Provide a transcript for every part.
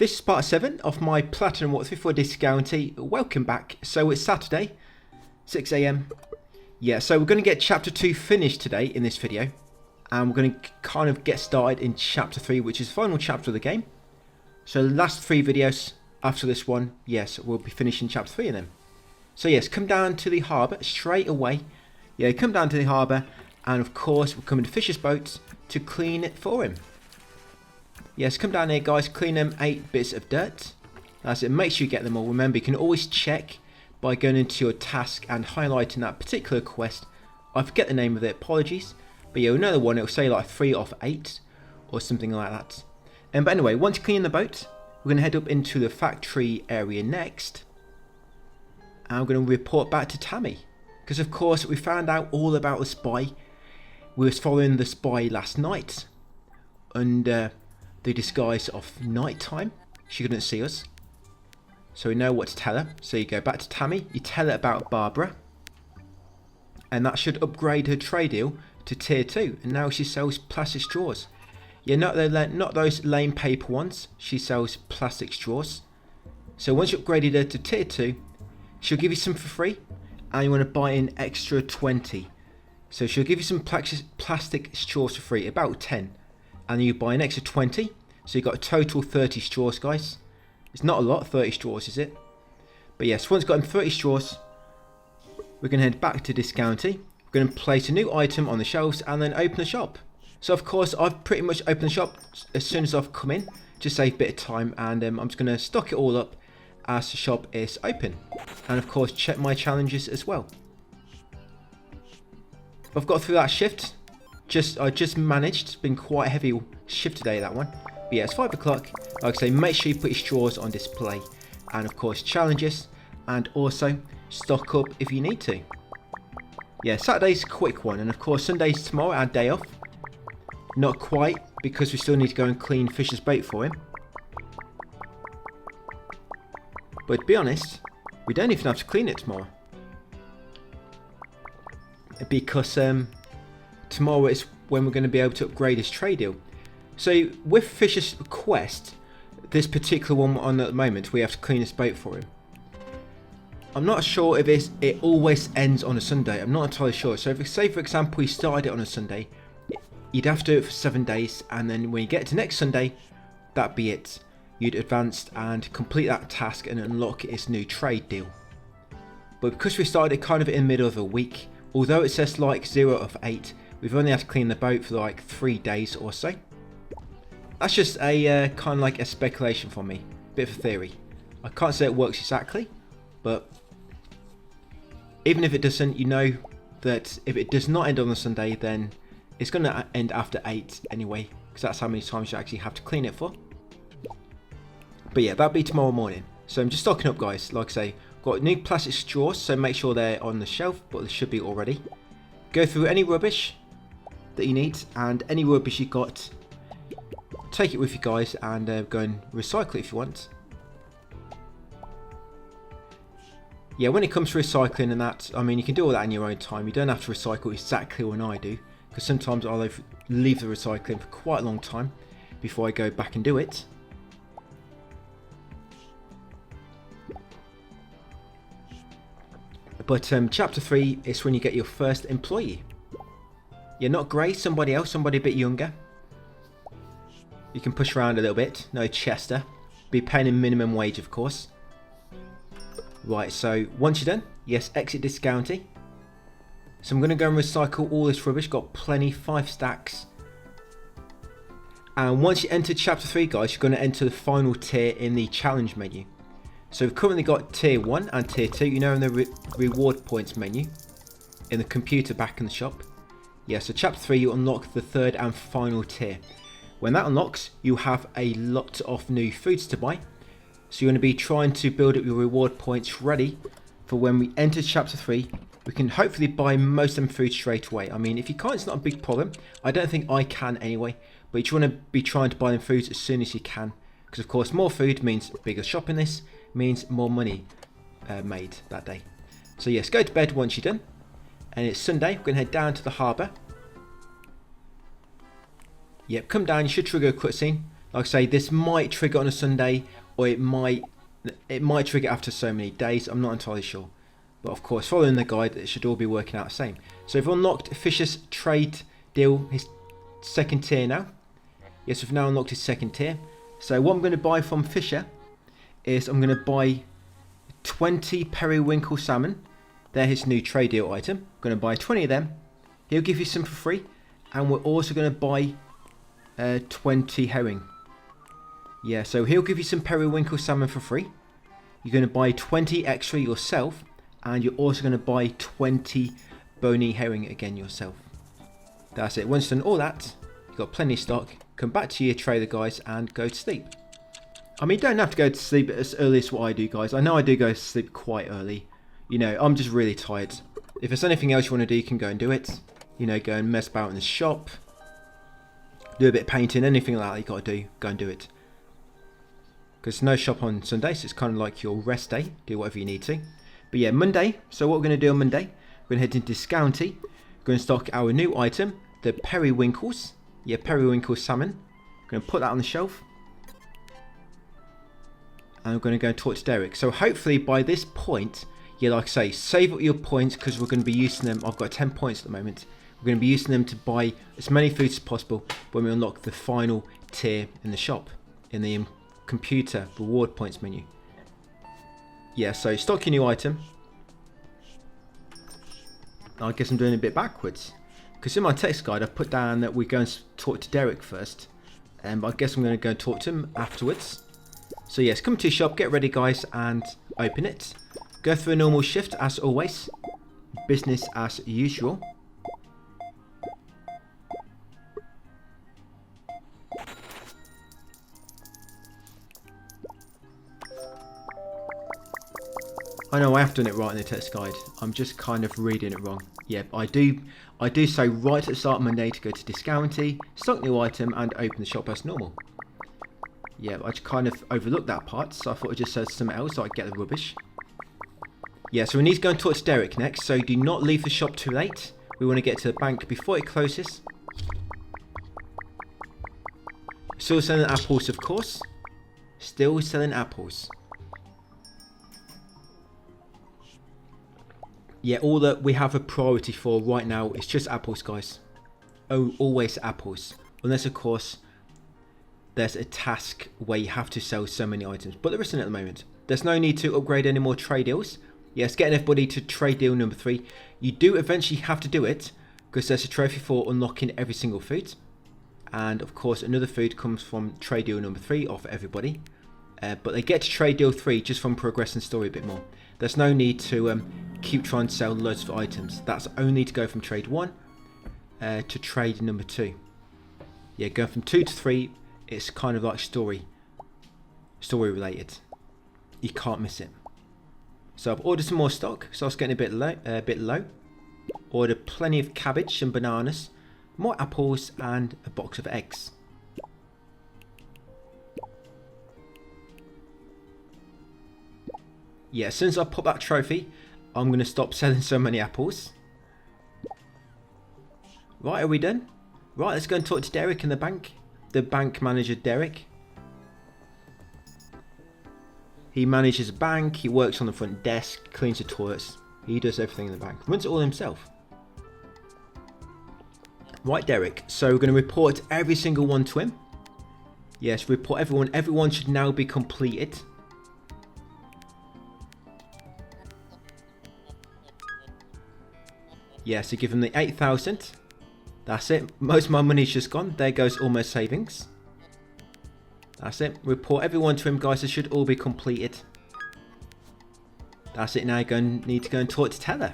This is part 7 of my Platinum walkthrough for Discounty. Welcome back. So it's Saturday, 6 AM. Yeah, so we're going to get chapter 2 finished today in this video. And we're going to kind of get started in chapter 3, which is the final chapter of the game. So the last 3 videos after this one, yes, we'll be finishing chapter 3 of them. So yes, come down to the harbour straight away. Yeah, come down to the harbour. And of course, we'll come into Fisher's boat to clean it for him. Yes, come down here guys, clean them 8 bits of dirt. That's it, make sure you get them all. Remember, you can always check by going into your task and highlighting that particular quest. I forget the name of it, apologies. But yeah, another one, it'll say like 3 of 8 or something like that. But anyway, once you clean the boat, we're going to head up into the factory area next. And we're going to report back to Tammy. Because of course, we found out all about the spy. We was following the spy last night. Under the disguise of night time. She couldn't see us, so we know what to tell her. So you go back to Tammy, you tell her about Barbara, and that should upgrade her trade deal to tier 2, and now she sells plastic straws. Yeah, not those lame paper ones. She sells plastic straws. So once you upgraded her to tier 2, she'll give you some for free, and you want to buy an extra 20. So she'll give you some plastic straws for free, about 10. And you buy an extra 20, so you've got a total 30 straws, guys. It's not a lot, 30 straws, is it? But yes, once you've gotten 30 straws, we're going to head back to Discounty. We're going to place a new item on the shelves and then open the shop. So of course, I've pretty much opened the shop as soon as I've come in, to save a bit of time, and I'm just going to stock it all up as the shop is open. And of course, check my challenges as well. I've got through that shift. I just managed. It's been quite a heavy shift today, that one. But yeah, it's 5 o'clock. Like I say, make sure you put your straws on display. And of course, challenges. And also, stock up if you need to. Yeah, Saturday's a quick one. And of course, Sunday's tomorrow, our day off. Not quite, because we still need to go and clean Fisher's bait for him. But to be honest, we don't even have to clean it tomorrow. Because, tomorrow is when we're going to be able to upgrade his trade deal. So with Fisher's quest, this particular one we're on at the moment, we have to clean his boat for him. I'm not sure if it always ends on a Sunday. I'm not entirely sure. So if, say for example, you started it on a Sunday, you'd have to do it for 7 days, and then when you get to next Sunday, that'd be it. You'd advance and complete that task and unlock his new trade deal. But because we started it kind of in the middle of a week, although it says like 0 of 8, we've only had to clean the boat for like 3 days or so. That's just a kind of like a speculation from me. Bit of a theory. I can't say it works exactly, but even if it doesn't, you know that if it does not end on a Sunday, then it's going to end after 8 anyway, because that's how many times you actually have to clean it for. But yeah, that'll be tomorrow morning. So I'm just stocking up, guys. Like I say, got new plastic straws, so make sure they're on the shelf, but they should be already. Go through any rubbish that you need, and any rubbish you got, take it with you guys, and go and recycle it if you want. Yeah, when it comes to recycling and that, I mean, you can do all that in your own time. You don't have to recycle exactly when I do, because sometimes I'll leave the recycling for quite a long time before I go back and do it. But chapter 3 is when you get your first employee. You're not Grey, somebody else, somebody a bit younger. You can push around a little bit. No Chester. Be paying him minimum wage, of course. Right, so once you're done, yes, exit Discounty. So I'm going to go and recycle all this rubbish. Got plenty, 5 stacks. And once you enter chapter 3, guys, you're going to enter the final tier in the challenge menu. So we've currently got tier 1 and tier 2, you know, in the reward points menu. In the computer back in the shop. Yeah, so chapter 3, you unlock the 3rd and final tier. When that unlocks, you have a lot of new foods to buy. So you're going to be trying to build up your reward points ready for when we enter chapter 3. We can hopefully buy most of them foods straight away. I mean, if you can't, it's not a big problem. I don't think I can anyway. But you want to be trying to buy them foods as soon as you can. Because of course, more food means bigger shop in this. Means more money made that day. So yes, go to bed once you're done. And it's Sunday. We're going to head down to the harbour. Yep, come down. You should trigger a cutscene. Like I say, this might trigger on a Sunday, or it might trigger after so many days. I'm not entirely sure. But of course, following the guide, it should all be working out the same. So we've unlocked Fisher's trade deal, his second tier now. Yes, we've now unlocked his second tier. So what I'm going to buy from Fisher is I'm going to buy 20 periwinkle salmon. They're his new trade deal item. I'm going to buy 20 of them. He'll give you some for free. And we're also going to buy 20 herring. Yeah, so he'll give you some periwinkle salmon for free. You're going to buy 20 extra yourself. And you're also going to buy 20 bony herring again yourself. That's it. Once done all that, you've got plenty of stock. Come back to your trader, guys, and go to sleep. I mean, you don't have to go to sleep as early as what I do, guys. I know I do go to sleep quite early. You know, I'm just really tired. If there's anything else you want to do, you can go and do it. You know, go and mess about in the shop. Do a bit of painting, anything like that you got to do, go and do it. Because no shop on Sunday, so it's kind of like your rest day. Do whatever you need to. But yeah, Monday. So what we're going to do on Monday, we're going to head into Discounty. We're going to stock our new item, the periwinkles. Yeah, periwinkle salmon. We're going to put that on the shelf. And we're going to go and talk to Derek. So hopefully by this point, yeah, like I say, save up your points because we're going to be using them. I've got 10 points at the moment. We're going to be using them to buy as many foods as possible when we unlock the final tier in the shop, in the computer reward points menu. Yeah, so stock your new item. I guess I'm doing a bit backwards. Because in my text guide, I've put down that we're going to talk to Derek first. But I guess I'm going to go and talk to him afterwards. So yes, come to your shop, get ready guys, and open it. Go through a normal shift as always. Business as usual. I know I have done it right in the text guide. I'm just kind of reading it wrong. Yeah, I do say right at the start of Monday to go to Discounty, stock new item, and open the shop as normal. Yeah, I just kind of overlooked that part, so I thought it just said something else so I get the rubbish. Yeah, so we need to go and talk to Derek next, so do not leave the shop too late. We want to get to the bank before it closes. Still selling apples, of course. Still selling apples. Yeah, all that we have a priority for right now is just apples, guys. Oh, always apples. Unless, of course, there's a task where you have to sell so many items. But there isn't at the moment. There's no need to upgrade any more trade deals. Yes, getting everybody to trade deal number 3. You do eventually have to do it, because there's a trophy for unlocking every single food. And, of course, another food comes from trade deal number 3 off everybody. But they get to trade deal 3 just from progressing story a bit more. There's no need to keep trying to sell loads of items. That's only to go from trade 1 to trade number 2. Yeah, going from 2 to 3, it's kind of like story related. You can't miss it. So I've ordered some more stock, so I was getting a bit low. Ordered plenty of cabbage and bananas, more apples, and a box of eggs. Yeah, as soon as I pop that trophy, I'm going to stop selling so many apples. Right, are we done? Right, let's go and talk to Derek in the bank. The bank manager, Derek. He manages a bank, he works on the front desk, cleans the toilets. He does everything in the bank. Runs it all himself. Right, Derek. So we're going to report every single one to him. Yes, report everyone. Everyone should now be completed. Yeah, so give him the 8,000. That's it. Most of my money's just gone. There goes all my savings. That's it. Report everyone to him, guys. They should all be completed. That's it. Now you need to go and talk to Teller.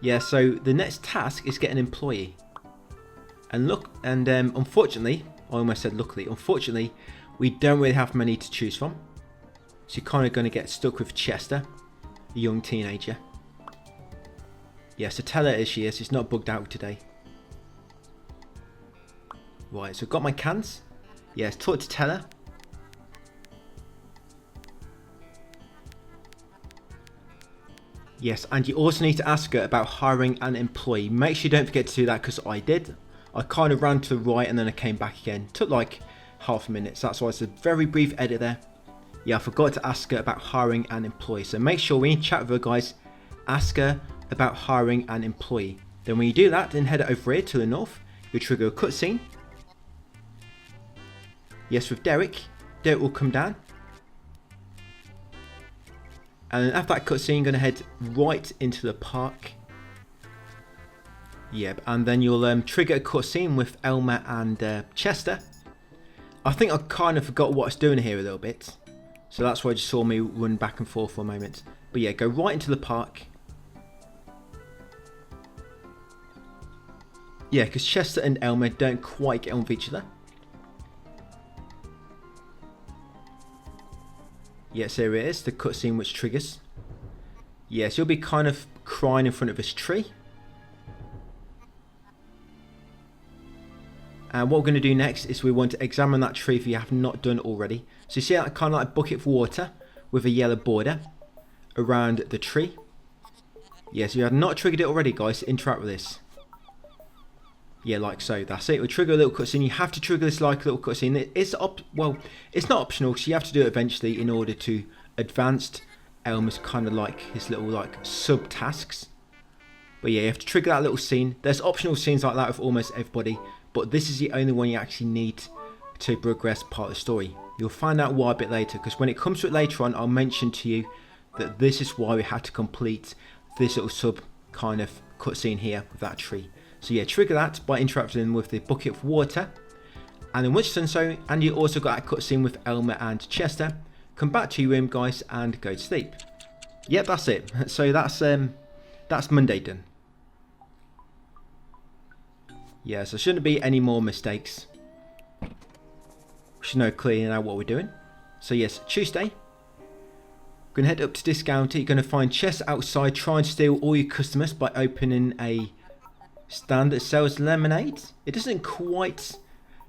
Yeah, so the next task is get an employee. And look, and unfortunately, I almost said luckily, unfortunately, we don't really have many to choose from. So you're kind of going to get stuck with Chester, a young teenager. Yeah, so Teller as she is, she's not bugged out today. Right, so I've got my cans. Yes, talk to Teller. Yes, and you also need to ask her about hiring an employee. Make sure you don't forget to do that because I did. I kind of ran to the right and then I came back again. Took like half a minute, so that's why it's a very brief edit there. Yeah, I forgot to ask her about hiring an employee. So make sure when you chat with her, guys, ask her about hiring an employee. Then when you do that, then head over here to the north. You'll trigger a cutscene. Yes, with Derek. Derek will come down. And after that cutscene, you're going to head right into the park. Yep, and then you'll trigger a cutscene with Elmer and Chester. I think I kind of forgot what I was doing here a little bit. So that's why you just saw me run back and forth for a moment. But yeah, go right into the park. Yeah, because Chester and Elmer don't quite get on with each other. Yes, here it is, the cutscene which triggers. Yes, you'll be kind of crying in front of this tree. And what we're going to do next is we want to examine that tree if you have not done already. So you see that kind of like bucket of water with a yellow border around the tree. Yes, you have not triggered it already, guys. Interact with this. Yeah, like so. That's it. We'll trigger a little cutscene. You have to trigger this like a little cutscene. It's it's not optional, so you have to do it eventually in order to advance Elmer's kind of like his little like sub tasks. But yeah, you have to trigger that little scene. There's optional scenes like that with almost everybody, but this is the only one you actually need to progress part of the story. You'll find out why a bit later, because when it comes to it later on, I'll mention to you that this is why we had to complete this little sub kind of cutscene here with that tree. So yeah, trigger that by interacting with the bucket of water. And then once you've done so, and you also got that cutscene with Elmer and Chester, come back to your room, guys, and go to sleep. Yep, that's it. So that's Monday done. Yeah, so shouldn't be any more mistakes. We should know clearly now what we're doing. So yes, Tuesday. Going to head up to Discounter. You're going to find Chess outside trying to steal all your customers by opening a stand that sells lemonade. It doesn't quite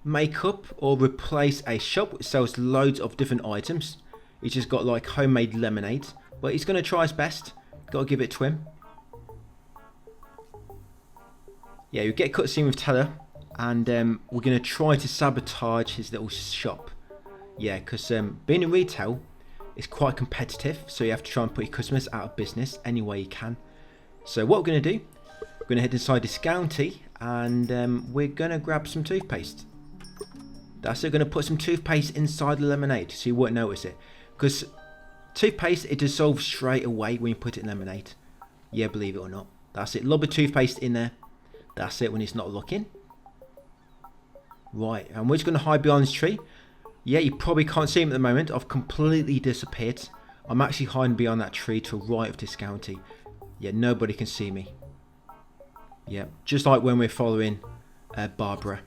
make up or replace a shop which sells loads of different items. He's just got like homemade lemonade, but he's going to try his best. Got to give it to him. Yeah, you get a cutscene with Teller, and we're going to try to sabotage his little shop. Yeah, because being in retail is quite competitive, so you have to try and put your customers out of business any way you can. So what we're going to do, we're going to head inside Discounty, and we're going to grab some toothpaste. That's it, we're going to put some toothpaste inside the lemonade so you won't notice it. Because toothpaste, it dissolves straight away when you put it in lemonade. Yeah, believe it or not. That's it, lob the toothpaste in there. That's it when it's not looking. Right, and we're just going to hide behind this tree. Yeah, you probably can't see him at the moment. I've completely disappeared. I'm actually hiding behind that tree to the right of Discounty. Yeah, nobody can see me. Yeah, just like when we're following Barbara.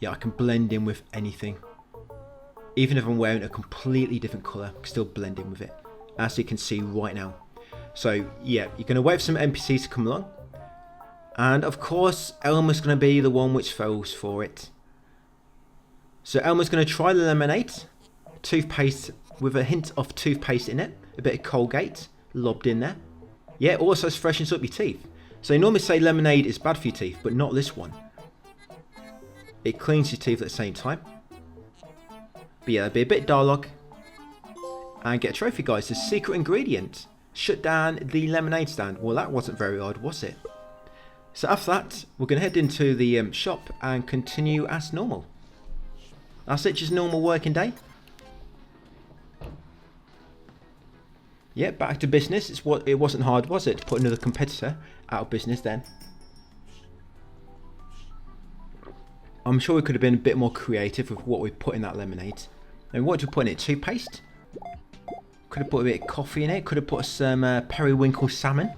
Yeah, I can blend in with anything. Even if I'm wearing a completely different colour, I can still blend in with it. As you can see right now. So, yeah, you're going to wait for some NPCs to come along. And, of course, Elmer's going to be the one which falls for it. So, Elmer's going to try the lemonade. Toothpaste with a hint of toothpaste in it. A bit of Colgate lobbed in there. Yeah, it also freshens up your teeth. So, you normally say lemonade is bad for your teeth, but not this one. It cleans your teeth at the same time. But yeah, there'll be a bit of dialogue. And get a trophy, guys. The secret ingredient. Shut down the lemonade stand. Well, that wasn't very hard, was it? So after that, we're going to head into the shop and continue as normal. That's it, just normal working day. Yeah, back to business. It wasn't hard, was it, to put another competitor out of business then? I'm sure we could have been a bit more creative with what we put in that lemonade. And what did we put in it? Toothpaste? Could have put a bit of coffee in it. Could have put some periwinkle salmon.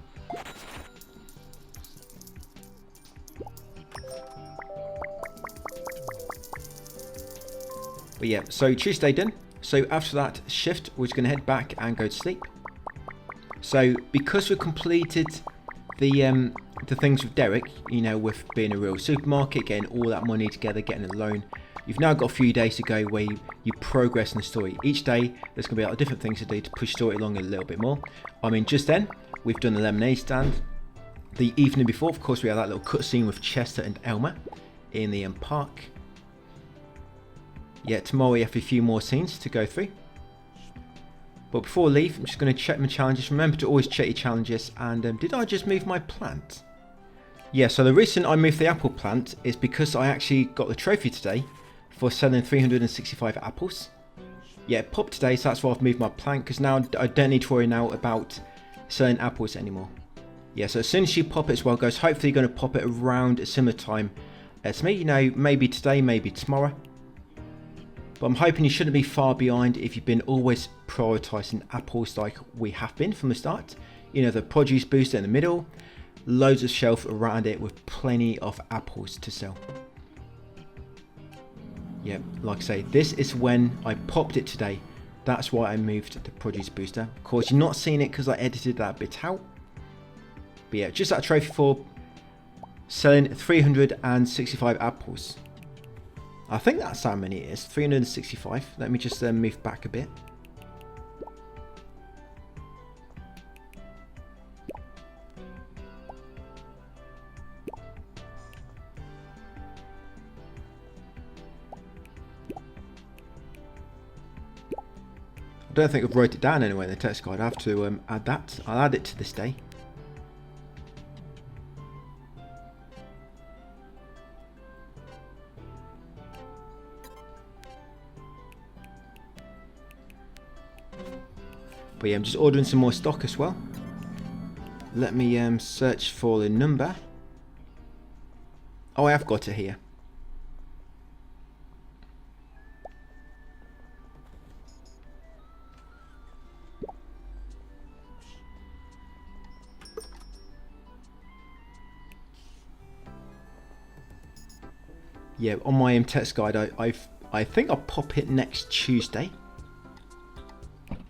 But yeah, so Tuesday done. So after that shift, we're just going to head back and go to sleep. So because we completed the things with Derek, you know, with being a real supermarket, getting all that money together, getting a loan, you've now got a few days to go where you progress in the story. Each day, there's going to be a lot of different things to do to push the story along a little bit more. I mean, just then, we've done the lemonade stand. the evening before, of course, we had that little cutscene with Chester and Elmer in the park. Yeah, tomorrow we have a few more scenes to go through. But before I leave, I'm just going to check my challenges. Remember to always check your challenges. And did I just move my plant? Yeah, so the reason I moved the apple plant is because I actually got the trophy today for selling 365 apples. Yeah, it popped today, so that's why I've moved my plant, because now I don't need to worry now about selling apples anymore. Yeah, so as soon as you pop it as well, guys, hopefully you're going to pop it around a similar time as me. You know, maybe today, maybe tomorrow. But I'm hoping you shouldn't be far behind if you've been always prioritising apples like we have been from the start. You know, the produce booster in the middle, loads of shelf around it with plenty of apples to sell. Yeah, like I say, this is when I popped it today. That's why I moved the produce booster. Of course, you're not seeing it because I edited that bit out. But yeah, just that trophy for selling 365 apples. I think that's how many it is, 365. Let me just move back a bit. I don't think I've wrote it down anywhere in the text guide. I have to add that. I'll add it to this day. But yeah, I'm just ordering some more stock as well. Let me search for the number. Oh, I have got it here. Yeah, on my text guide, I think I'll pop it next Tuesday.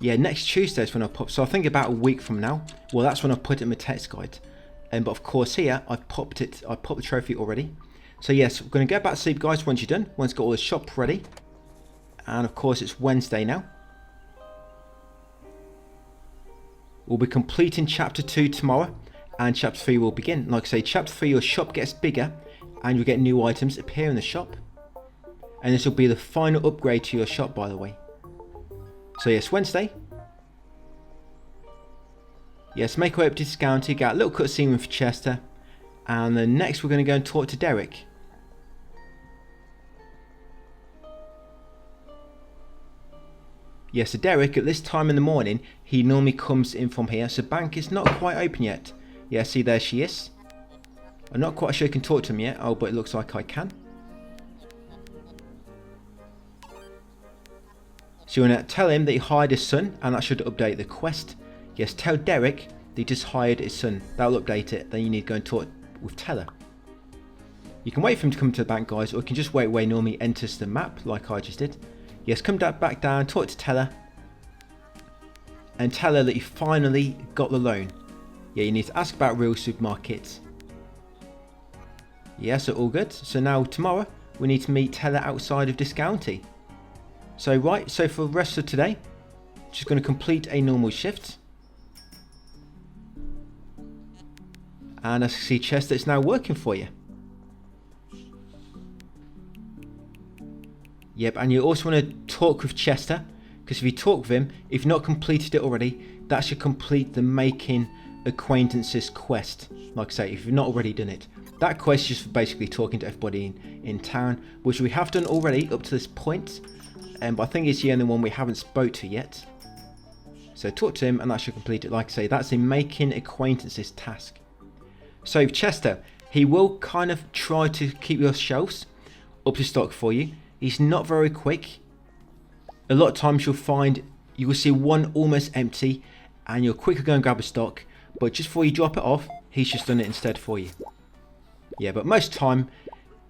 Yeah, next Tuesday is when I pop. So I think about a week from now. Well, that's when I put it in my text guide. But of course here, I popped it. I popped the trophy already. So yes, we're going to go back to sleep, guys, once you're done. Once got all the shop ready. And of course, it's Wednesday now. We'll be completing chapter 2 tomorrow. And chapter 3 will begin. Like I say, chapter 3, your shop gets bigger. And you'll get new items appear in the shop. And this will be the final upgrade to your shop, by the way. So yes, Wednesday. Yes, make our way up to Discounty, get a little cutscene with Chester. And then next we're going to go and talk to Derek. Yes, so Derek, at this time in the morning, he normally comes in from here. So bank is not quite open yet. Yeah, see, there she is. I'm not quite sure I can talk to him yet. Oh, but it looks like I can. So you want to tell him that he hired his son, and that should update the quest. Yes, tell Derek that he just hired his son. That'll update it. Then you need to go and talk with Teller. You can wait for him to come to the bank, guys, or you can just wait where he normally enters the map, like I just did. Yes, come back down, talk to Teller, and tell her that you finally got the loan. Yeah, you need to ask about real supermarkets. Yeah, so all good. So now tomorrow we need to meet Teller outside of Discounty. So right, so for the rest of today, just going to complete a normal shift. And as you see, Chester, it's now working for you. Yep, and you also want to talk with Chester, because if you talk with him, if you've not completed it already, that should complete the making acquaintances quest. Like I say, if you've not already done it. That quest is just for basically talking to everybody in town, which we have done already up to this point. But I think it's the only one we haven't spoke to yet. So talk to him and that should complete it. Like I say, that's a making acquaintances task. So Chester, he will kind of try to keep your shelves up to stock for you. He's not very quick. A lot of times you'll find you will see one almost empty and you'll quickly go and grab a stock. But just before you drop it off, he's just done it instead for you. Yeah, but most time,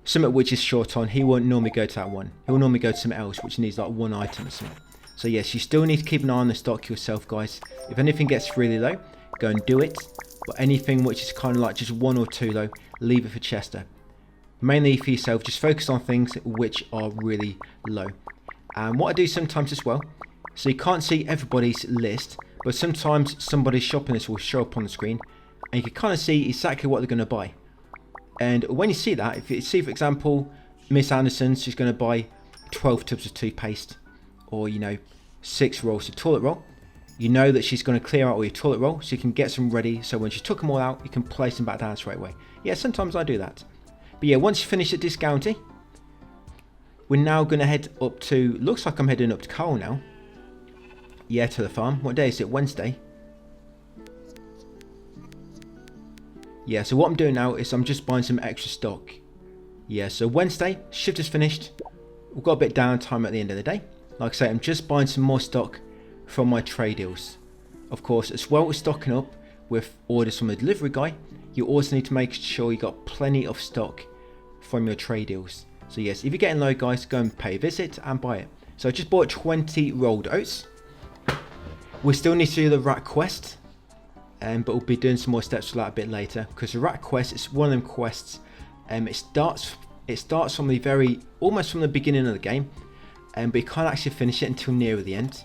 something which is short on, he won't normally go to that one. He'll normally go to something else which needs like one item or something. So yes, you still need to keep an eye on the stock yourself, guys. If anything gets really low, go and do it. But anything which is kind of like just one or two low, leave it for Chester. Mainly for yourself, just focus on things which are really low. And what I do sometimes as well, so you can't see everybody's list, but sometimes somebody's shopping list will show up on the screen. and you can kind of see exactly what they're going to buy. And when you see that, if you see, for example, Miss Anderson, she's going to buy 12 tubs of toothpaste, or, you know, 6 rolls of toilet roll, you know that she's going to clear out all your toilet roll, so you can get some ready, so when she took them all out, you can place them back down straight away. Yeah, sometimes I do that. But yeah, once you finish at discounting, we're now going to head up to, looks like I'm heading up to Carl now. Yeah, to the farm. What day is it? Wednesday. Yeah, so what I'm doing now is I'm just buying some extra stock. Yeah, so Wednesday, shift is finished. We've got a bit downtime at the end of the day. Like I say, I'm just buying some more stock from my trade deals. Of course, as well as stocking up with orders from the delivery guy, you also need to make sure you got plenty of stock from your trade deals. So yes, if you're getting low, guys, go and pay a visit and buy it. So I just bought 20 rolled oats. We still need to do the rat quest, but we'll be doing some more steps for that a bit later, because the rat quest is one of them quests. It starts from the almost from the beginning of the game, but you can't actually finish it until near the end.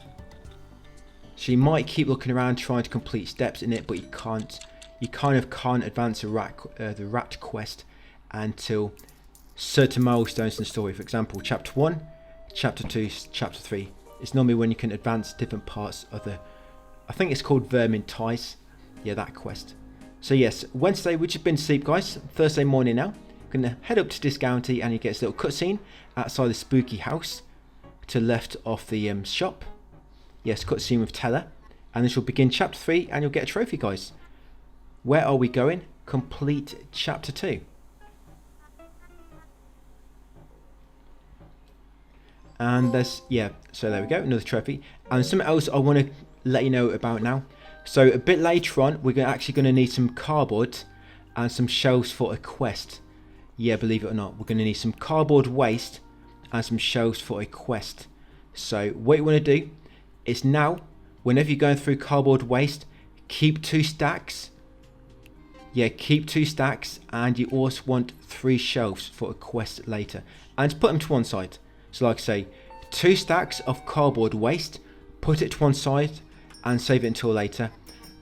So you might keep looking around trying to complete steps in it, but you can't. You kind of can't advance the rat quest until certain milestones in the story. For example, chapter 1, chapter 2, chapter 3. It's normally when you can advance different parts of the, I think it's called Vermin Ties. Yeah, that quest. So yes, Wednesday, we've just been to sleep, guys. Thursday morning now. Gonna head up to Discounty, and you get this little cutscene outside the spooky house to the left of the shop. Yes, cutscene with Teller. And this will begin chapter 3, and you'll get a trophy, guys. Where are we going? Complete chapter 2. And there's, yeah, so there we go, another trophy. And something else I want to let you know about now. So a bit later on, we're actually going to need some cardboard and some shelves for a quest. Yeah, believe it or not, we're going to need some cardboard waste and some shelves for a quest. So what you want to do is now, whenever you're going through cardboard waste, keep 2 stacks. Yeah, keep 2 stacks, and you also want 3 shelves for a quest later. And put them to one side. So like I say, 2 stacks of cardboard waste, put it to one side and save it until later.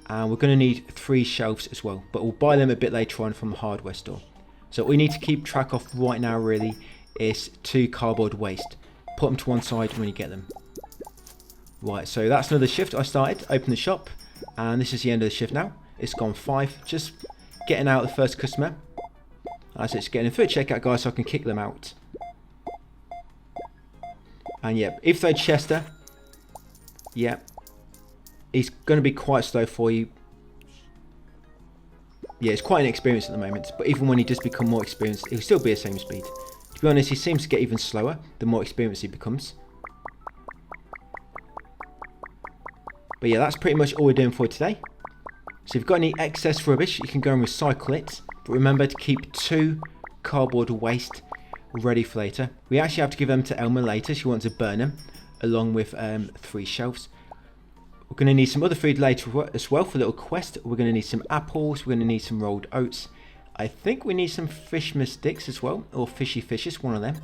And we're going to need 3 shelves as well, but we'll buy them a bit later on from the hardware store. So what we need to keep track of right now really is 2 cardboard waste. Put them to one side when you get them. Right, so that's another shift I started. Open the shop, and this is the end of the shift now. It's gone 5, just getting out the first customer. As it's getting a foot checkout, guys, so I can kick them out. And yeah, if they Chester, yeah, he's going to be quite slow for you. Yeah, he's quite inexperienced at the moment, but even when he does become more experienced, he'll still be the same speed. To be honest, he seems to get even slower the more experienced he becomes. But yeah, that's pretty much all we're doing for today. So if you've got any excess rubbish, you can go and recycle it. But remember to keep 2 cardboard waste ready for later. We actually have to give them to Elma later. She wants to burn them, along with 3 shelves. We're going to need some other food later as well for a little quest. We're going to need some apples. We're going to need some rolled oats. I think we need some fisherman sticks as well, or fishy fishes, one of them.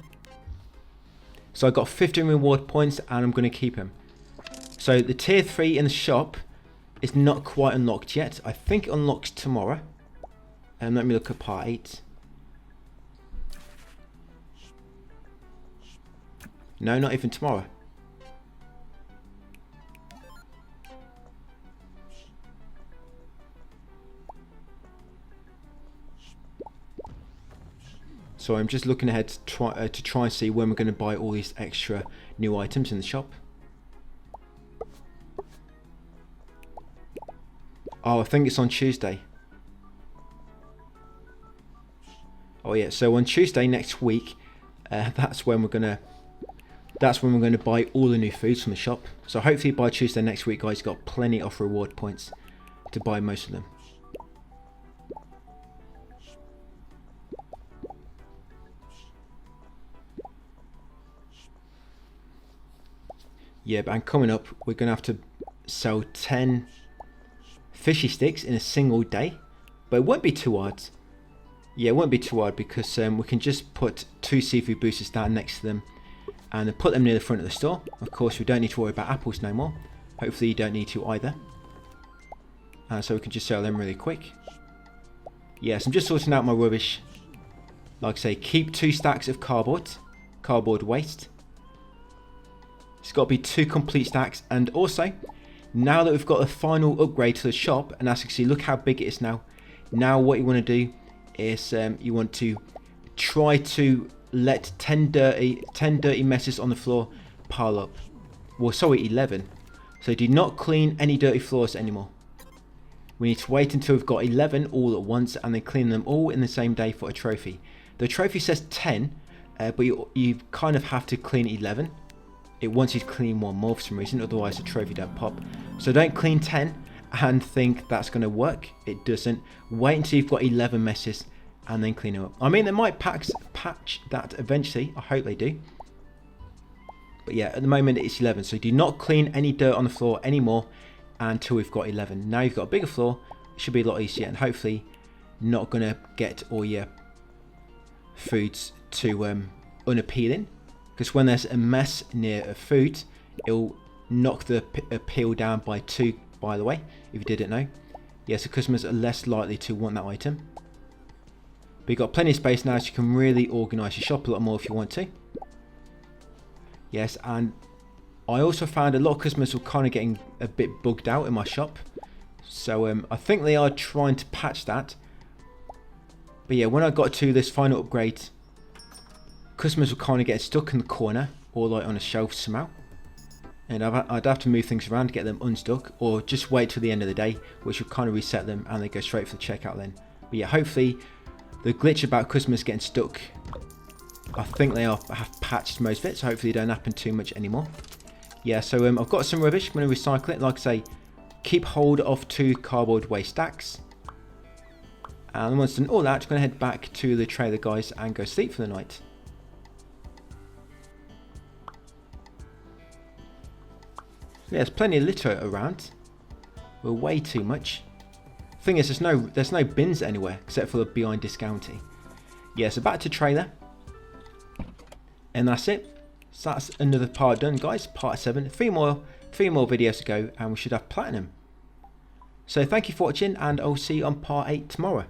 So I got 15 reward points, and I'm going to keep them. So the tier 3 in the shop is not quite unlocked yet. I think it unlocks tomorrow. Let me look at part 8. No, not even tomorrow. So I'm just looking ahead to try and see when we're going to buy all these extra new items in the shop. Oh, I think it's on Tuesday. Oh yeah, so on Tuesday next week, that's when we're gonna buy all the new foods from the shop. So hopefully by Tuesday next week, guys, got plenty of reward points to buy most of them. Yeah, but coming up, we're gonna have to sell 10 fishy sticks in a single day, but it won't be too hard. Yeah, it won't be too hard because we can just put 2 seafood boosters down next to them and then put them near the front of the store. Of course, we don't need to worry about apples no more. Hopefully you don't need to either. So we can just sell them really quick. Yes, I'm just sorting out my rubbish. Like I say, keep 2 stacks of cardboard waste. It's got to be 2 complete stacks. And also, now that we've got a final upgrade to the shop, and as you can see, look how big it is now. Now what you want to do is you want to try to let 10 dirty messes on the floor pile up. Well, sorry, 11. So do not clean any dirty floors anymore. We need to wait until we've got 11 all at once and then clean them all in the same day for a trophy. The trophy says 10, but you kind of have to clean 11. It wants you to clean 1 more for some reason, otherwise the trophy don't pop. So don't clean 10 and think that's going to work. It doesn't. Wait until you've got 11 messes and then clean them up. I mean, they might patch that eventually. I hope they do. But yeah, at the moment it's 11. So do not clean any dirt on the floor anymore until we've got 11. Now you've got a bigger floor. It should be a lot easier and hopefully not going to get all your foods too unappealing. Because when there's a mess near a food, it'll knock the appeal down by 2, by the way, if you didn't know. Yeah, so customers are less likely to want that item. But you've got plenty of space now, so you can really organise your shop a lot more if you want to. Yes, and I also found a lot of customers were kind of getting a bit bugged out in my shop. So I think they are trying to patch that. But yeah, when I got to this final upgrade, customers were kind of getting stuck in the corner or like on a shelf somehow. And I'd have to move things around to get them unstuck, or just wait till the end of the day, which would kind of reset them and they go straight for the checkout then. But yeah, hopefully the glitch about customers getting stuck, I think they have patched most of it, so hopefully it don't happen too much anymore. Yeah, so I've got some rubbish, I'm going to recycle it. Like I say, keep hold of 2 cardboard waste stacks. And once done all that, I'm going to head back to the trailer, guys, and go sleep for the night. Yeah, there's plenty of litter around. We're way too much. Thing is, there's no bins anywhere except for the behind discounting. Yeah, so back to trailer. And that's it. So that's another part done, guys. Part 7. 3 more videos to go and we should have platinum. So thank you for watching and I'll see you on part 8 tomorrow.